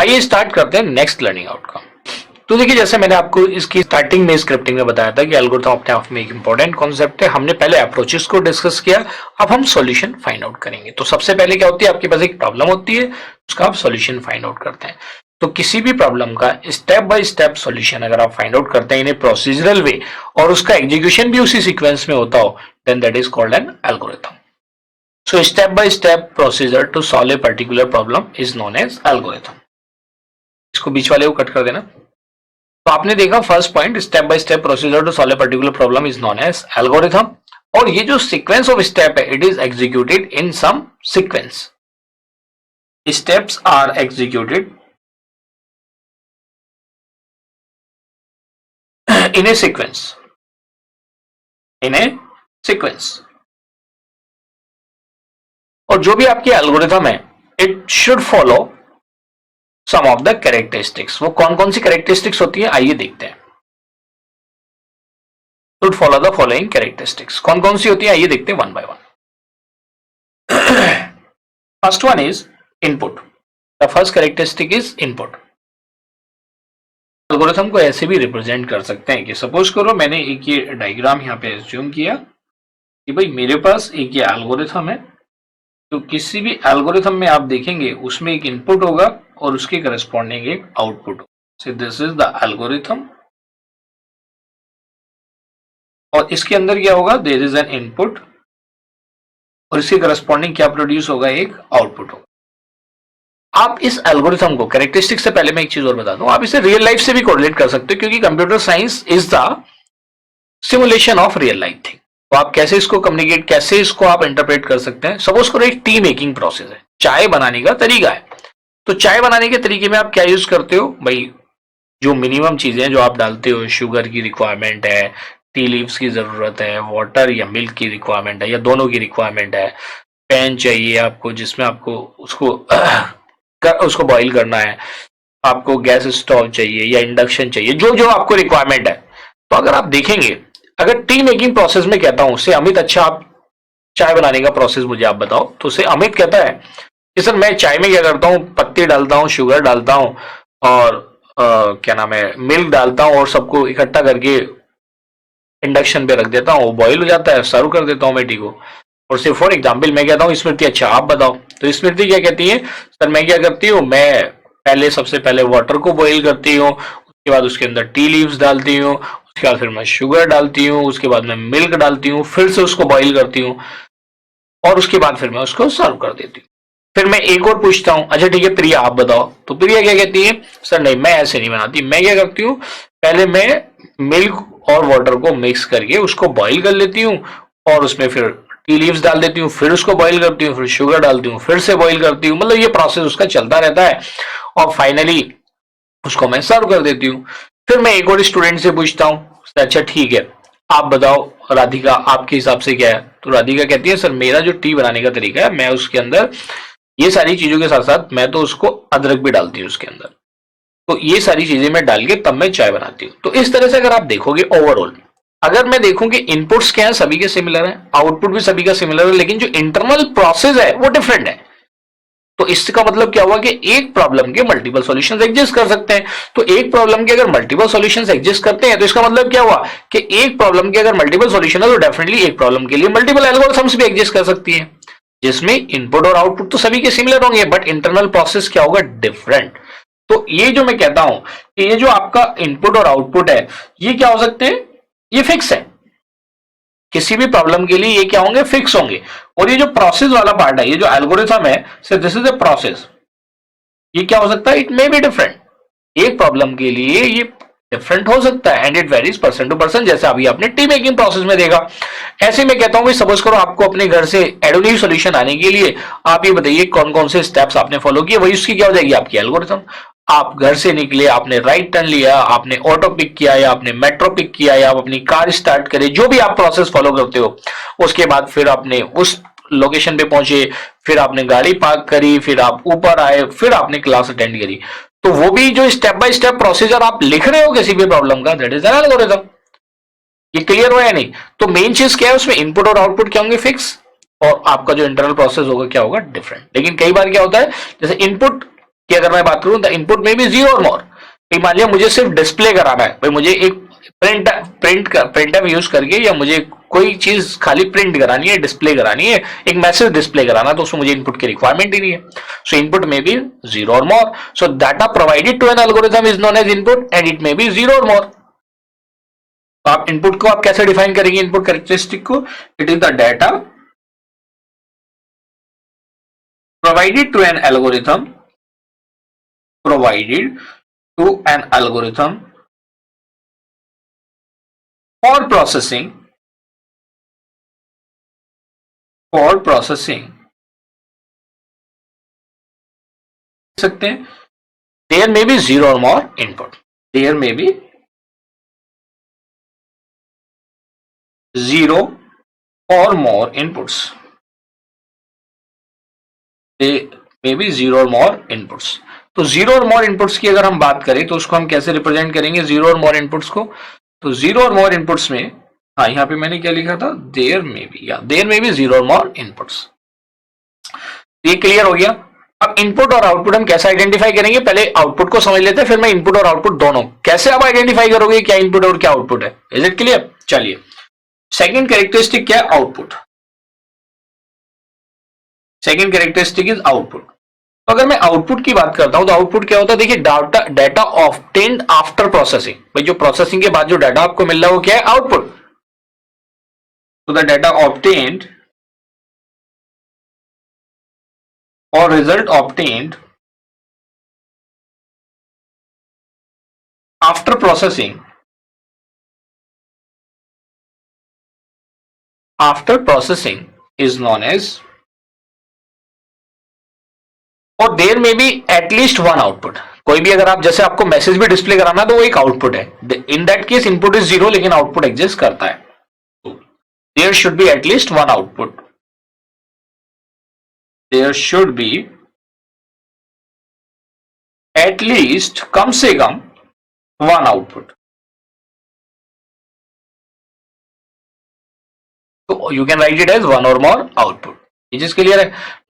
आइए स्टार्ट करते हैं नेक्स्ट लर्निंग आउटकम। तो देखिए, जैसे मैंने आपको इसकी स्टार्टिंग में स्क्रिप्टिंग में बताया था कि एल्गोरिथम अपने आप में एक इंपॉर्टेंट कॉन्सेप्ट है। हमने पहले अप्रोचेस को डिस्कस किया, अब हम सॉल्यूशन फाइंड आउट करेंगे। तो सबसे पहले क्या होती है, आपके पास एक प्रॉब्लम होती है, उसका आप सॉल्यूशन फाइंड आउट करते हैं। तो किसी भी प्रॉब्लम का स्टेप बाय स्टेप सॉल्यूशन अगर आप फाइंड आउट करते हैं इन ए प्रोसीजरल वे और उसका एग्जीक्यूशन भी उसी सीक्वेंस में होता हो, then that is called an algorithm. So step by step procedure to solve a particular problem is known as algorithm. इसको बीच वाले को कट कर देना। तो आपने देखा first point, step by step procedure to solve a particular problem is known as algorithm. और ये जो सीक्वेंस ऑफ स्टेप है, it is executed in some sequence. Steps are executed in a sequence, in a sequence. और जो भी आपकी algorithm है, it should follow some of the characteristics. वो कौन कौन सी कैरेक्टरिस्टिक्स होती है, आइए देखते हैं। Should follow the following characteristics. कौन कौन सी होती है, आइए देखते हैं one by one. First one is input. The first characteristic is input. Algorithm को ऐसे भी रिप्रेजेंट कर सकते हैं कि सपोज करो मैंने एक ये डायग्राम यहाँ पे एज्यूम किया कि भाई मेरे पास एक ये एल्गोरिथम है। तो किसी भी एल्गोरिथम में आप देखेंगे उसमें एक इनपुट होगा और उसके करस्पॉन्डिंग एक आउटपुट होगा। सो दिस इज द एल्गोरिथम। और इसके अंदर क्या होगा, देयर इज एन इनपुट और इसके करस्पॉन्डिंग क्या प्रोड्यूस होगा, एक आउटपुट होगा। आप इस एल्गोरिथम को, कैरेक्टरिस्टिक से पहले मैं एक चीज और बता दूं, आप इसे रियल लाइफ से भी कोरिलेट कर सकते हो क्योंकि computer science is the simulation of real life thing. तो आप कैसे इसको कम्युनिकेट, कैसे इसको आप इंटरप्रेट कर सकते हैं। सपोज करो एक टी मेकिंग प्रोसेस है, चाय बनाने का तरीका है। तो चाय बनाने के तरीके में आप क्या यूज करते हो भाई, जो मिनिमम चीजें जो आप डालते हो, शुगर की रिक्वायरमेंट है, टी लीव्स की जरूरत है, वाटर या मिल्क की रिक्वायरमेंट है या दोनों की रिक्वायरमेंट है, पैन चाहिए आपको जिसमें आपको उसको बॉईल करना है, आपको गैस स्टोव चाहिए या इंडक्शन चाहिए, जो जो आपको रिक्वायरमेंट है। तो अगर आप देखेंगे, अगर टी मेकिंग प्रोसेस में कहता हूं उससे अमित, अच्छा आप चाय बनाने का प्रोसेस मुझे आप बताओ, तो उसे अमित कहता है कि सर मैं चाय में क्या करता हूँ, पत्ती डालता हूँ, शुगर डालता हूँ और क्या नाम है, मिल्क डालता हूँ और सबको इकट्ठा करके इंडक्शन पे रख देता हूँ, वो बॉईल हो जाता है, सर्व कर देता हूँ मैं टी को। और सिर्फ फॉर एग्जाम्पल मैं कहता हूँ स्मृति अच्छा आप बताओ, तो स्मृति क्या कहती है, सर मैं क्या करती हूँ, मैं पहले सबसे पहले वाटर को बॉईल करती हूँ, उसके बाद उसके अंदर टी लीव्स डालती हूँ, उसके बाद फिर मैं शुगर डालती हूँ, उसके बाद मैं मिल्क डालती हूँ, फिर से उसको बॉईल करती हूँ और उसके बाद फिर मैं उसको सर्व कर देती हूँ। फिर मैं एक और पूछता हूँ, अच्छा ठीक है प्रिया आप बताओ, तो प्रिया क्या कहती है, सर नहीं मैं ऐसे नहीं बनाती, मैं क्या करती हूँ, पहले मैं मिल्क और वाटर को मिक्स करके उसको बॉईल कर लेती हूँ और उसमें फिर टी लीव्स डाल देती हूँ, फिर उसको बॉईल करती हूँ, फिर शुगर डालती हूँ, फिर से बॉईल करती हूँ। मतलब ये प्रोसेस उसका चलता रहता है और फाइनली उसको मैं सर्व कर देती हूँ। फिर मैं एक और स्टूडेंट से पूछता हूँ, अच्छा ठीक है आप बताओ राधिका आपके हिसाब से क्या है, तो राधिका कहती है सर मेरा जो टी बनाने का तरीका है, मैं उसके अंदर ये सारी चीजों के साथ साथ मैं तो उसको अदरक भी डालती हूँ उसके अंदर, तो ये सारी चीजें मैं डाल के तब मैं चाय बनाती हूँ। तो इस तरह से अगर आप देखोगे ओवरऑल, अगर मैं देखूं कि इनपुट्स क्या है सभी के सिमिलर है, आउटपुट भी सभी का सिमिलर है, लेकिन जो इंटरनल प्रोसेस है वो डिफरेंट है। तो इसका मतलब क्या हुआ कि एक प्रॉब्लम के मल्टीपल सॉल्यूशंस एग्जिस्ट कर सकते हैं। तो एक प्रॉब्लम के अगर मल्टीपल सॉल्यूशंस एग्जिस्ट करते हैं तो इसका मतलब क्या हुआ कि एक प्रॉब्लम के अगर मल्टीपल सॉल्यूशन है तो डेफिनेटली एक प्रॉब्लम के लिए मल्टीपल एल्गोरिथम्स भी एग्जिस्ट कर सकती है, जिसमें इनपुट और आउटपुट तो सभी के सिमिलर होंगे बट इंटरनल प्रोसेस क्या होगा, डिफरेंट। तो ये जो मैं कहता हूं कि ये जो आपका इनपुट और आउटपुट है ये क्या हो सकते हैं, ये फिक्स है, किसी भी प्रॉब्लम के लिए ये क्या होंगे, फिक्स होंगे। और ये जो प्रोसेस वाला पार्ट है, ये जो एल्गोरिथम है, so this is a process, ये क्या हो सकता है, इट मे बी डिफरेंट, एक प्रॉब्लम के लिए ये डिफरेंट हो सकता है and it varies person to person, जैसे अभी आपने टी मेकिंग प्रोसेस में देखा। ऐसे मैं कहता हूं कि सपोज करो आपको अपने घर से एडोनिव सॉल्यूशन आने के लिए आप ये बताइए कौन कौन से स्टेप्स आपने फॉलो किए, वही उसकी क्या हो जाएगी, आपकी एल्गोरिथम। आप घर से निकले, आपने राइट टर्न लिया, आपने ऑटो पिक किया या आपने मेट्रो पिक किया या आप अपनी कार स्टार्ट करे, जो भी आप प्रोसेस फॉलो करते हो, उसके बाद फिर आपने उस लोकेशन पे पहुंचे, फिर आपने गाड़ी पार्क करी, फिर आप ऊपर आए, फिर आपने क्लास अटेंड करी। तो वो भी जो स्टेप बाय स्टेप प्रोसीजर आप लिख रहे हो किसी भी प्रॉब्लम का, दैट इज एन एल्गोरिथम। ये क्लियर हुआ या नहीं? तो मेन चीज क्या है, उसमें इनपुट और आउटपुट क्या होंगे, फिक्स, और आपका जो इंटरनल प्रोसेस होगा क्या होगा, डिफरेंट। लेकिन कई बार क्या होता है, जैसे इनपुट कि अगर मैं बात करूं द इनपुट में भी 0 और मोर, मान लिया मुझे सिर्फ डिस्प्ले कराना है, भाई मुझे एक प्रिंट यूज करके या मुझे कोई चीज खाली प्रिंट करानी है, डिस्प्ले करानी है, एक मैसेज डिस्प्ले कराना, तो उसमें मुझे इनपुट की रिक्वायरमेंट ही नहीं है। सो इनपुट में भी 0 or more, so data provided to an algorithm is known as input and it may be 0 or मोर। तो आप इनपुट को आप कैसे डिफाइन करेंगे, इनपुट कैरेक्टरिस्टिक को, it is the data provided to an algorithm, provided to an algorithm for processing सकते हैं there may be 0 or more input, there may be 0 or more inputs, there may be 0 or more inputs। तो 0 or more inputs की अगर हम बात करें तो उसको हम कैसे रिप्रेजेंट करेंगे 0 और मोर इनपुट्स को, तो 0 और मोर इनपुट्स में, हाँ यहाँ पे मैंने क्या लिखा था, देयर में भी, या देयर में भी 0 और मोर इनपुट्स। ये क्लियर हो गया। अब इनपुट और आउटपुट हम कैसे आइडेंटिफाई करेंगे, पहले आउटपुट को समझ लेते हैं, फिर मैं इनपुट और आउटपुट दोनों कैसे आप आइडेंटिफाई करोगे क्या इनपुट और क्या आउटपुट है। Is it clear? चलिए, सेकेंड कैरेक्टरिस्टिक क्या है, output. Second characteristic is output. तो अगर मैं आउटपुट की बात करता हूं तो आउटपुट क्या होता है, देखिए डाटा ऑब्टेन्ड आफ्टर प्रोसेसिंग, भाई जो प्रोसेसिंग के बाद जो डाटा आपको मिल रहा है वो क्या है, आउटपुट। तो द डाटा ऑब्टेन्ड और result obtained after processing is known as, और देयर में भी एटलीस्ट वन आउटपुट। कोई भी अगर आप जैसे आपको मैसेज भी डिस्प्ले कराना तो वो एक आउटपुट है, in that case input is 0 लेकिन आउटपुट एग्जिस्ट करता है। There should be at least one output, there should be at least कम से कम वन आउटपुट। तो you can write it as one or more output. ये चीज क्लियर है।